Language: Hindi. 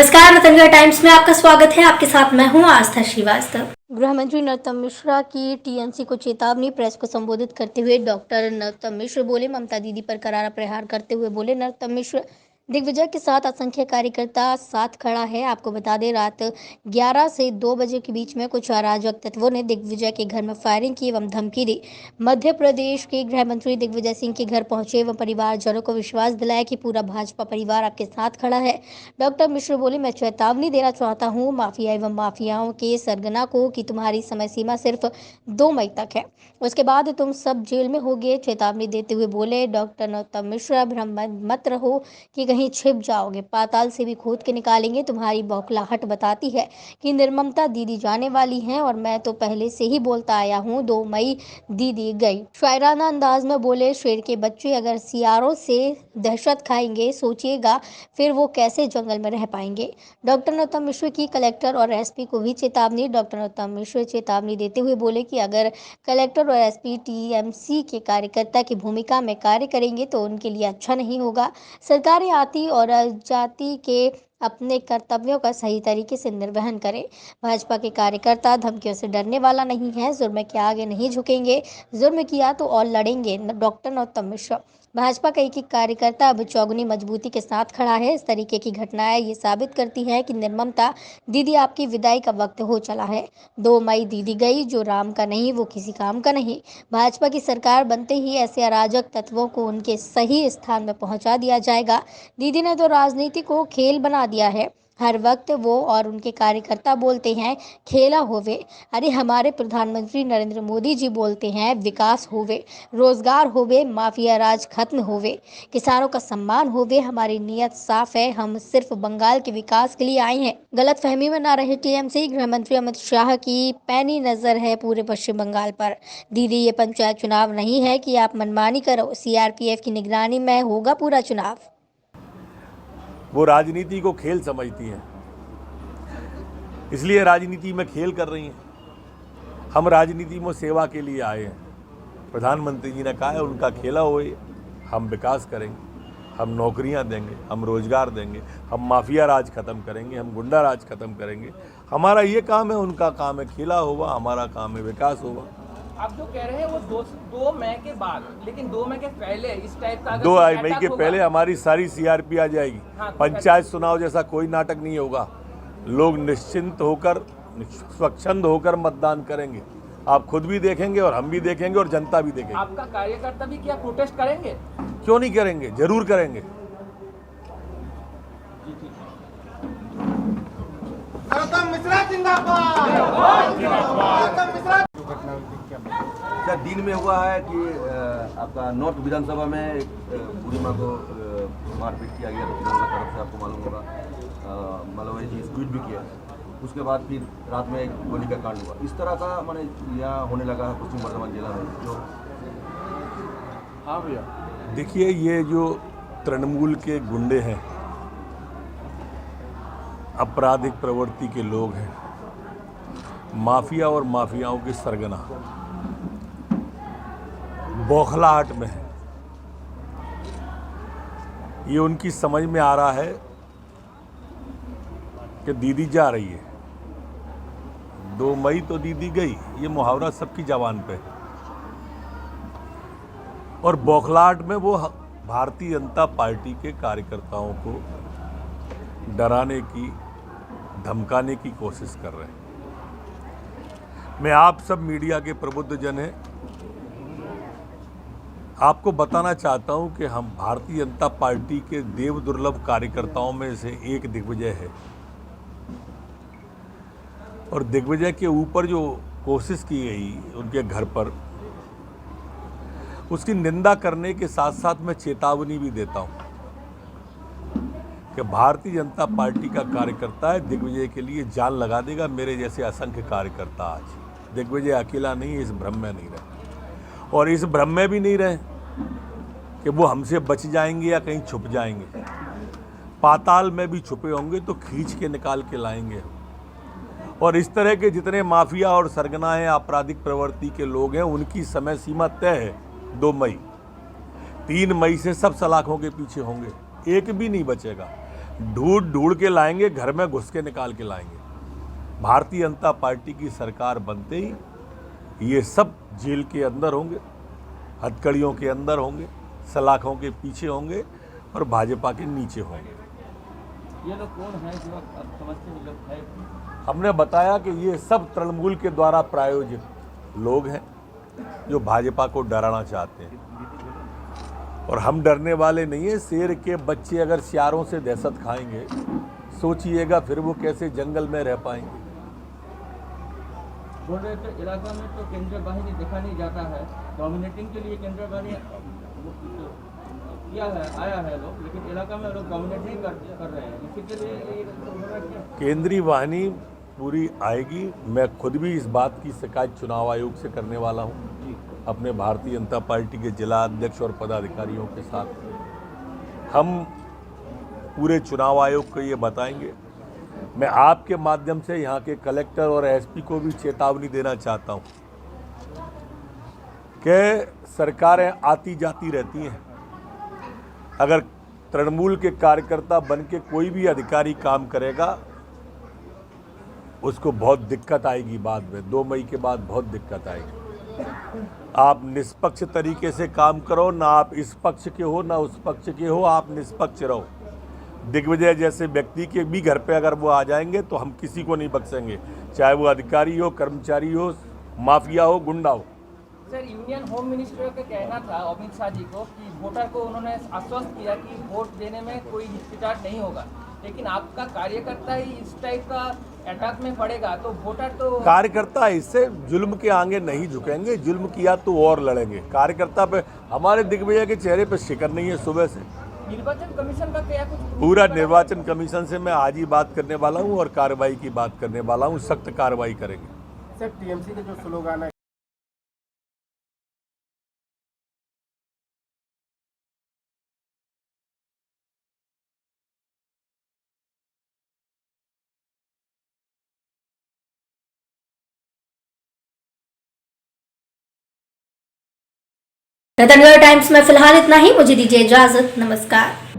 नमस्कार, नतंगा टाइम्स में आपका स्वागत है। आपके साथ मैं हूं आस्था श्रीवास्तव। गृह मंत्री नरोत्तम मिश्रा की टीएमसी को चेतावनी। प्रेस को संबोधित करते हुए डॉक्टर नरोत्तम मिश्र बोले, ममता दीदी पर करारा प्रहार करते हुए बोले नरोत्तम मिश्र, दिग्विजय के साथ असंख्य कार्यकर्ता साथ खड़ा है। आपको बता दें, रात 11 से 2 बजे के बीच में कुछ अराजक तत्वों ने दिग्विजय के घर में फायरिंग की एवं धमकी दी। मध्य प्रदेश के गृह मंत्री दिग्विजय सिंह के घर पहुंचे एवं परिवारजनों को विश्वास दिलाया कि पूरा भाजपा परिवार आपके साथ खड़ा है। डॉक्टर मिश्र बोले, मैं चेतावनी देना चाहता हूं माफिया एवं माफियाओं के सरगना को कि तुम्हारी समय सीमा सिर्फ 2 मई तक है, उसके बाद तुम सब जेल में होगे। चेतावनी देते हुए बोले डॉक्टर नरोत्तम मिश्रा, भ्रम मत रहो कि कहीं छिप जाओगे, पाताल से भी खोद के निकालेंगे। तुम्हारी बौखलाहट बताती है कि निर्ममता दीदी जाने वाली हैं और मैं तो पहले से ही बोलता आया हूं, 2 मई दीदी गई। शायराना अंदाज में बोले, शेर के बच्चे अगर सियारों से दहशत खाएंगे, सोचिएगा फिर वो कैसे जंगल में रह पाएंगे। डॉक्टर नरोत्तम मिश्र की कलेक्टर और एसपी को भी चेतावनी। डॉक्टर नरोत्तम मिश्र चेतावनी देते हुए बोले कि अगर कलेक्टर और एसपी टीएमसी के कार्यकर्ता की भूमिका में कार्य करेंगे तो उनके लिए अच्छा नहीं होगा। सरकारें आती और जाति के अपने कर्तव्यों का सही तरीके से निर्वहन करें। भाजपा के कार्यकर्ता धमकियों से डरने वाला नहीं है, जुर्म के आगे नहीं झुकेंगे, जुर्म किया तो और लड़ेंगे। डॉक्टर नरोत्तम मिश्र, भाजपा का एक कार्यकर्ता अब चौगुनी मजबूती के साथ खड़ा है। इस तरीके की घटनाएं ये साबित करती हैं कि निर्ममता दीदी आपकी विदाई का वक्त हो चला है। 2 मई दीदी गई, जो राम का नहीं वो किसी काम का नहीं। भाजपा की सरकार बनते ही ऐसे अराजक तत्वों को उनके सही स्थान में पहुंचा दिया जाएगा। दीदी ने तो राजनीति को खेल बना दिया है। हर वक्त वो और उनके कार्यकर्ता बोलते हैं खेला होवे। अरे हमारे प्रधानमंत्री नरेंद्र मोदी जी बोलते हैं विकास होवे, रोजगार होवे, माफिया राज खत्म होवे, किसानों का सम्मान होवे। हमारी नीयत साफ है, हम सिर्फ बंगाल के विकास के लिए आए हैं। गलत फहमी में ना रहे टीएमसी। गृह मंत्री अमित शाह की पैनी नजर है पूरे पश्चिम बंगाल पर। दीदी, ये पंचायत चुनाव नहीं है कि आप मनमानी करो। सीआरपीएफ की निगरानी में होगा पूरा चुनाव। वो राजनीति को खेल समझती हैं, इसलिए राजनीति में खेल कर रही हैं। हम राजनीति में सेवा के लिए आए हैं। प्रधानमंत्री जी ने कहा है उनका खेला होए, हम विकास करेंगे, हम नौकरियां देंगे, हम रोजगार देंगे, हम माफिया राज खत्म करेंगे, हम गुंडा राज खत्म करेंगे। हमारा ये काम है, उनका काम है खेला होगा, हमारा काम है विकास होगा। आप जो कह रहे हैं वो 2 मई के बाद, लेकिन 2 मई के पहले इस टाइप का 2 मई के पहले हमारी सारी सीआरपी आ जाएगी। हाँ, पंचायत चुनाव जैसा कोई नाटक नहीं होगा। लोग निश्चिंत होकर, स्वच्छंद होकर मतदान करेंगे। आप खुद भी देखेंगे और हम भी देखेंगे और जनता भी देखेंगे। आपका कार्यकर्ता भी क्या प्रोटेस्ट करेंगे? क्यों नहीं करेंगे, जरूर करेंगे। नरोत्तम मिश्रा जिंदाबाद। नरोत्तम मिश्रा क्या दिन में हुआ है कि आपका नॉर्थ विधानसभा में एक बूढ़ी माँ को मारपीट किया गया, तो तृणमूल की तरफ से आपको मालूम होगा, मालूम जी ट्वीट भी किया। उसके बाद फिर रात में एक गोली का कांड हुआ। इस तरह का माने यहाँ होने लगा है पश्चिम बर्धमान जिला में जो। हाँ भैया, देखिए ये जो तृणमूल के गुंडे हैं, आपराधिक प्रवृत्ति के लोग हैं, माफिया और माफियाओं के सरगना बौखलाहट में है। ये उनकी समझ में आ रहा है कि दीदी जा रही है, 2 मई तो दीदी गई, ये मुहावरा सबकी जबान पे है। और बौखलाहट में वो भारतीय जनता पार्टी के कार्यकर्ताओं को डराने की, धमकाने की कोशिश कर रहे हैं। मैं आप सब मीडिया के प्रबुद्ध जन हैं, आपको बताना चाहता हूं कि हम भारतीय जनता पार्टी के देव दुर्लभ कार्यकर्ताओं में से एक दिग्विजय है। और दिग्विजय के ऊपर जो कोशिश की गई उनके घर पर, उसकी निंदा करने के साथ साथ मैं चेतावनी भी देता हूं कि भारतीय जनता पार्टी का कार्यकर्ता है, दिग्विजय के लिए जान लगा देगा। मेरे जैसे असंख्य कार्यकर्ता आज, दिग्विजय अकेला नहीं, इस भ्रम में नहीं रहे और इस भ्रम में भी नहीं रहे कि वो हमसे बच जाएंगे या कहीं छुप जाएंगे। पाताल में भी छुपे होंगे तो खींच के निकाल के लाएंगे। और इस तरह के जितने माफिया और सरगना हैं, आपराधिक प्रवृत्ति के लोग हैं, उनकी समय सीमा तय है 2 मई। 3 मई से सब सलाखों के पीछे होंगे, एक भी नहीं बचेगा। ढूंढ ढूंढ के लाएंगे, घर में घुस के निकाल के लाएंगे। भारतीय जनता पार्टी की सरकार बनते ही ये सब जेल के अंदर होंगे, हथकड़ियों के अंदर होंगे, सलाखों के पीछे होंगे और भाजपा के नीचे होंगे। ये लोग कौन है जो आप समझते हैं लोग है? हमने बताया कि ये सब तृणमूल के द्वारा प्रायोजित लोग हैं जो भाजपा को डराना चाहते हैं, और हम डरने वाले नहीं हैं। शेर के बच्चे अगर सियारों से दहशत खाएंगे, सोचिएगा फिर वो कैसे जंगल में रह पाएंगे। बोल रहे थे इलाका में तो केंद्रीय बाहिनी देखा नहीं जाता है, डोमिनेटिंग के लिए केंद्रीय बाहिनी किया है, आया है लोग, लेकिन इलाका में लोग डोमिनेट नहीं कर रहे हैं। इसी के लिए केंद्रीय वाहिनी पूरी आएगी। मैं खुद भी इस बात की शिकायत चुनाव आयोग से करने वाला हूं, अपने भारतीय जनता पार्टी के जिला अध्यक्ष और पदाधिकारियों के साथ। हम पूरे चुनाव आयोग को ये बताएंगे। मैं आपके माध्यम से यहाँ के कलेक्टर और एसपी को भी चेतावनी देना चाहता हूँ कि सरकारें आती जाती रहती हैं। अगर तृणमूल के कार्यकर्ता बन के कोई भी अधिकारी काम करेगा, उसको बहुत दिक्कत आएगी बाद में। 2 मई के बाद बहुत दिक्कत आएगी। आप निष्पक्ष तरीके से काम करो, ना आप इस पक्ष के हो ना उस पक्ष के हो, आप निष्पक्ष रहो। दिग्विजय जैसे व्यक्ति के भी घर पे अगर वो आ जाएंगे तो हम किसी को नहीं बख्शेंगे, चाहे वो अधिकारी हो, कर्मचारी हो, माफिया हो, गुंडा हो। सर, यूनियन होम मिनिस्टर का कहना था अमित शाह जी को कि वोटर को उन्होंने आश्वस्त किया कि वोट देने में कोई हिचकिचाहट नहीं होगा, लेकिन आपका कार्यकर्ता ही इस टाइप का अटैक में पड़ेगा तो वोटर तो कार्यकर्ता इससे जुल्म के आगे नहीं झुकेंगे। जुल्म किया तो और लड़ेंगे। कार्यकर्ता पे हमारे दिग्विजय के चेहरे पे शिकन नहीं है सुबह से। निर्वाचन कमीशन का क्या कुछ पूरा निर्वाचन कमीशन से मैं आज ही बात करने वाला हूं और कार्रवाई की बात करने वाला हूं। सख्त कार्रवाई करेंगे। सर, टीएमसी के जो स्लोगान है रतनगढ़ टाइम्स में फिलहाल इतना ही। मुझे दीजिए इजाजत। नमस्कार।